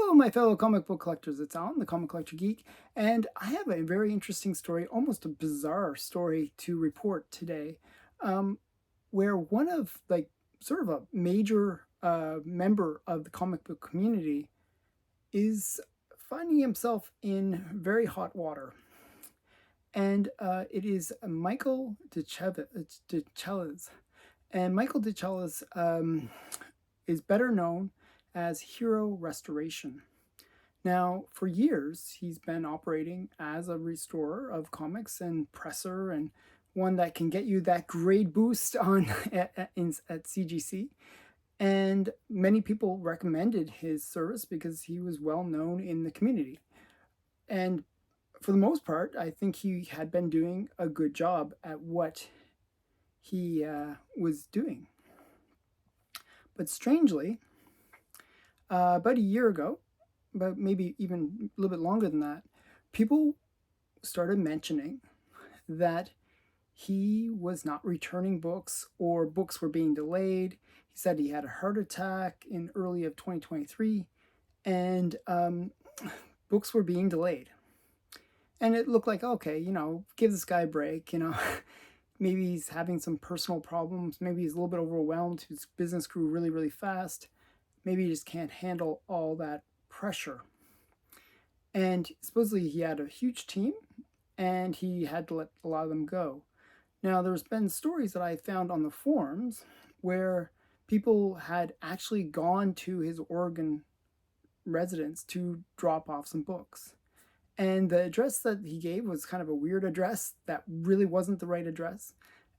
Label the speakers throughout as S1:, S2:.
S1: Hello, my fellow comic book collectors. It's Alan, the Comic Collector Geek, and I have a very interesting story, almost a bizarre story to report today, um, where one of sort of a major member of the comic book community is finding himself in very hot water, and it is Michael DeChellis, and Michael DeChellis is better known as Hero Restoration. Now, for years, he's been operating as a restorer of comics and presser, and one that can get you that grade boost on at CGC. And many people recommended his service because he was well known in the community. And for the most part, I think he had been doing a good job at what he was doing. But strangely, about a year ago, but maybe even a little bit longer than that, people started mentioning that he was not returning books or books were being delayed. He said he had a heart attack in early of 2023 and books were being delayed. And it looked like, okay, give this guy a break, maybe he's having some personal problems. Maybe he's a little bit overwhelmed. His business grew really, really fast. Maybe he just can't handle all that pressure. And supposedly he had a huge team and he had to let a lot of them go. Now, there's been stories that I found on the forums where people had actually gone to his Oregon residence to drop off some books. And the address that he gave was kind of a weird address that really wasn't the right address.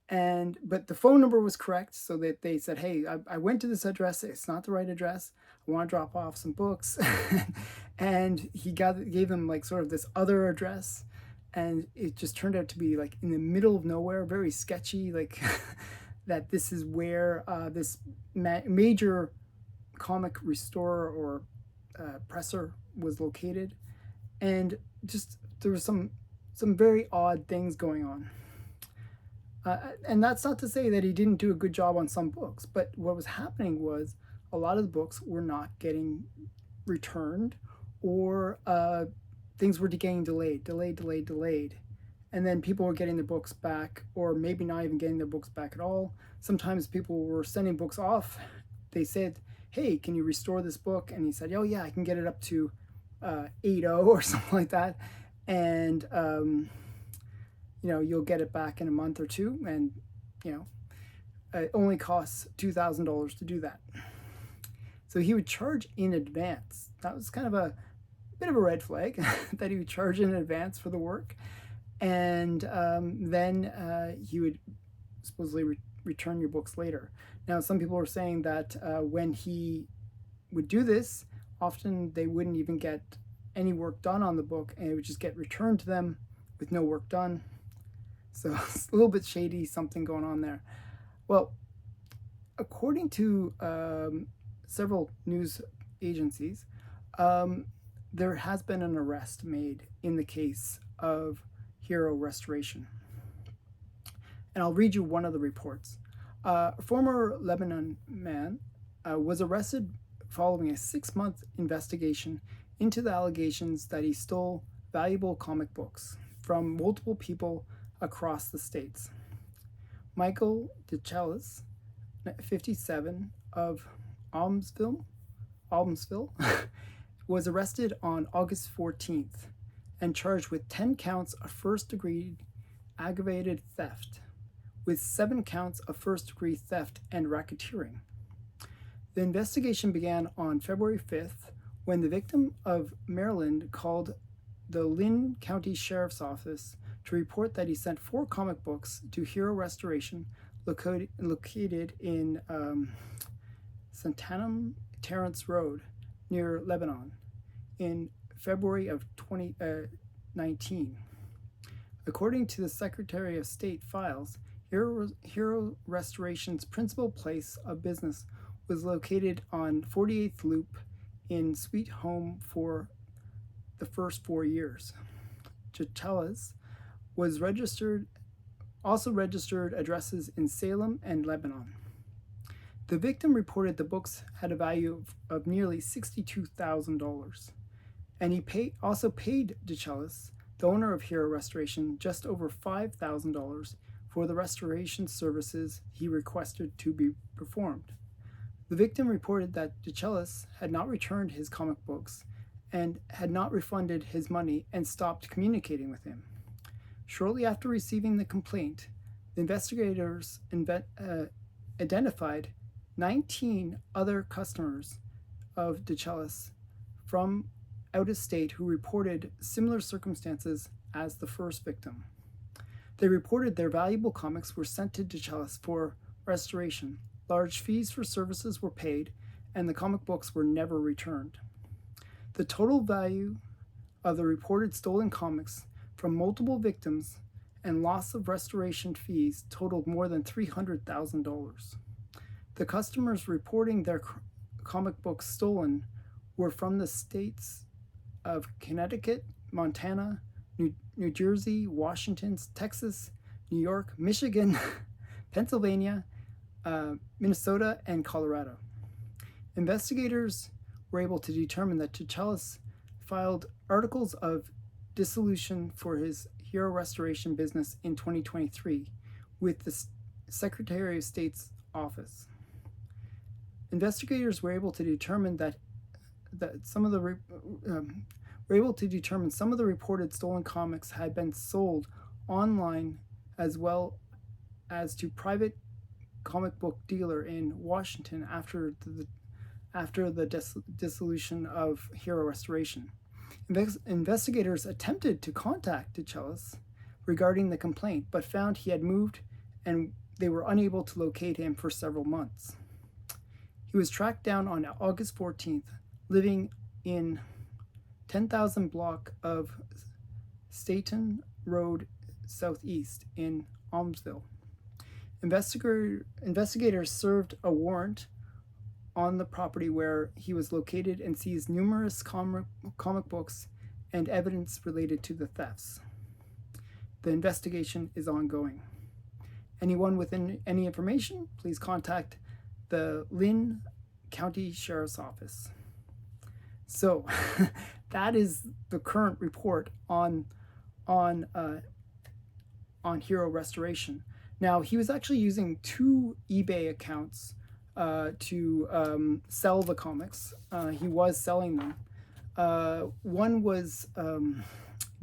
S1: But the phone number was correct, so that they said, hey, I went to this address, it's not the right address, I want to drop off some books. And he gave them like sort of this other address, and it just turned out to be like in the middle of nowhere, very sketchy, like that this is where this major comic restorer or presser was located. And just there was some very odd things going on. And that's not to say that he didn't do a good job on some books, but what was happening was a lot of the books were not getting returned, or things were getting delayed. And then people were getting their books back, or maybe not even getting their books back at all. Sometimes people were sending books off. They said, hey, can you restore this book? And he said, oh, yeah, I can get it up to 8.0 or something like that. And you'll get it back in a month or two, and it only costs $2,000 to do that. So he would charge in advance. That was kind of a bit of a red flag that he would charge in advance for the work, and then he would supposedly return your books later. Now, some people are saying that when he would do this, often they wouldn't even get any work done on the book, and it would just get returned to them with no work done. So it's a little bit shady, something going on there. Well, according to several news agencies, there has been an arrest made in the case of Hero Restoration. And I'll read you one of the reports. A former Lebanon man was arrested following a 6-month investigation into the allegations that he stole valuable comic books from multiple people across the states. Michael DeChellis, 57, of Almsville, was arrested on August 14th and charged with 10 counts of first-degree aggravated theft, with 7 counts of first-degree theft and racketeering. The investigation began on February 5th when the victim of Maryland called the Lynn County Sheriff's Office to report that he sent 4 comic books to Hero Restoration located in Santanum Terrace Road near Lebanon in February of 2019. According to the Secretary of State files, Hero Restoration's principal place of business was located on 48th Loop in Sweet Home for the first 4 years. Chatelas was registered addresses in Salem and Lebanon. The victim reported the books had a value of nearly $62,000, and he also paid DeChellis, the owner of Hero Restoration, just over $5,000 for the restoration services he requested to be performed. The victim reported that DeChellis had not returned his comic books and had not refunded his money and stopped communicating with him. Shortly after receiving the complaint, the investigators identified 19 other customers of DeChellis from out of state who reported similar circumstances as the first victim. They reported their valuable comics were sent to DeChellis for restoration. Large fees for services were paid, and the comic books were never returned. The total value of the reported stolen comics from multiple victims and loss of restoration fees totaled more than $300,000. The customers reporting their comic books stolen were from the states of Connecticut, Montana, New Jersey, Washington, Texas, New York, Michigan, Pennsylvania, Minnesota, and Colorado. Investigators were able to determine that DeChellis filed articles of dissolution for his Hero Restoration business in 2023 with the Secretary of State's office. Investigators were able to determine some of the reported stolen comics had been sold online as well as to private comic book dealer in Washington after the dissolution of Hero Restoration. Investigators attempted to contact DeChellis regarding the complaint, but found he had moved and they were unable to locate him for several months. He was tracked down on August 14th, living in 10,000 block of Staten Road Southeast in Almsville. Investigators served a warrant on the property where he was located and seized numerous comic books and evidence related to the thefts. The investigation is ongoing. Anyone with any information, please contact the Lynn County Sheriff's Office. So that is the current report on Hero Restoration. Now, he was actually using 2 eBay accounts to sell the comics. He was selling them. One was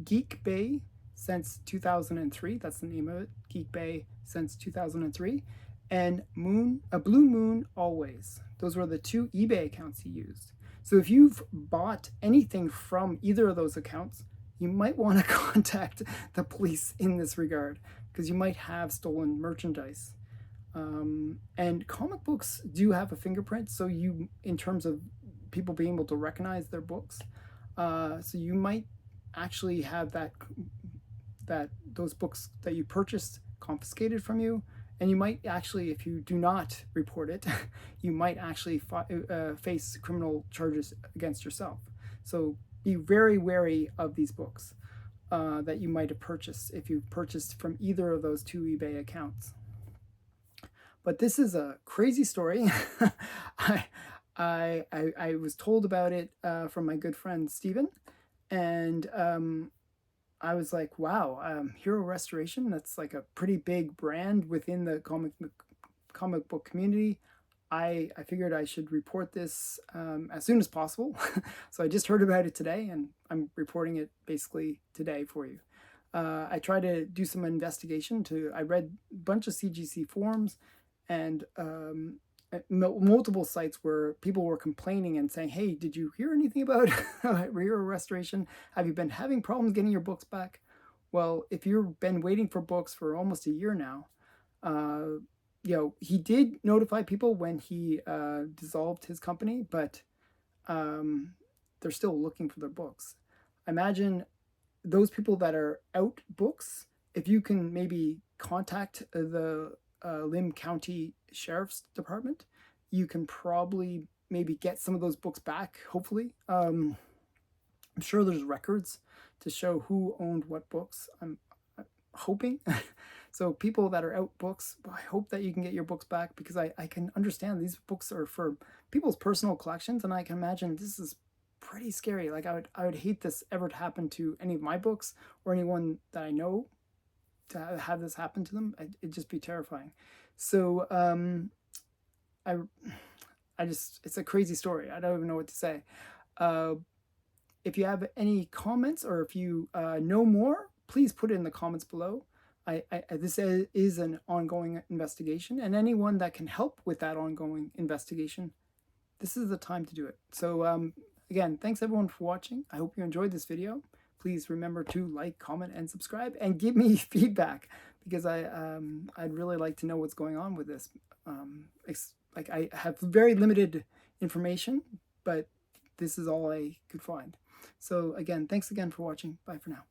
S1: Geek Bay since 2003. That's the name of it. Geek Bay since 2003. And Blue Moon Always. Those were the 2 eBay accounts he used. So if you've bought anything from either of those accounts, you might want to contact the police in this regard, because you might have stolen merchandise. And comic books do have a fingerprint, so in terms of people being able to recognize their books, so you might actually have those books that you purchased confiscated from you, and you might actually, if you do not report it, you might actually face criminal charges against yourself. So be very wary of these books that you might have purchased if you purchased from either of those 2 eBay accounts. But this is a crazy story. I was told about it from my good friend Steven, and I was like, wow, Hero Restoration, that's like a pretty big brand within the comic book community. I figured I should report this as soon as possible. So I just heard about it today, and I'm reporting it basically today for you. I tried to do some investigation. I read a bunch of CGC forums and multiple sites where people were complaining and saying, hey, did you hear anything about Hero Restoration? Have you been having problems getting your books back? Well, if you've been waiting for books for almost a year now, he did notify people when he dissolved his company, but they're still looking for their books. Imagine those people that are out books, if you can maybe contact the Lim County Sheriff's Department, you can probably maybe get some of those books back, hopefully. I'm sure there's records to show who owned what books. I'm hoping So people that are out books, I hope that you can get your books back, because I can understand these books are for people's personal collections, and I can imagine this is pretty scary. Like I would hate this ever to happen to any of my books or anyone that I know, to have this happen to them. It'd just be terrifying. So I I just, it's a crazy story. I don't even know what to say. Uh, if you have any comments, or if you know more, please put it in the comments below. This is an ongoing investigation, and anyone that can help with that ongoing investigation, this is the time to do it. So again, thanks everyone for watching. I hope you enjoyed this video. Please remember to like, comment, and subscribe, and give me feedback, because I'd really like to know what's going on with this. Like, I have very limited information, but this is all I could find. So again, thanks again for watching. Bye for now.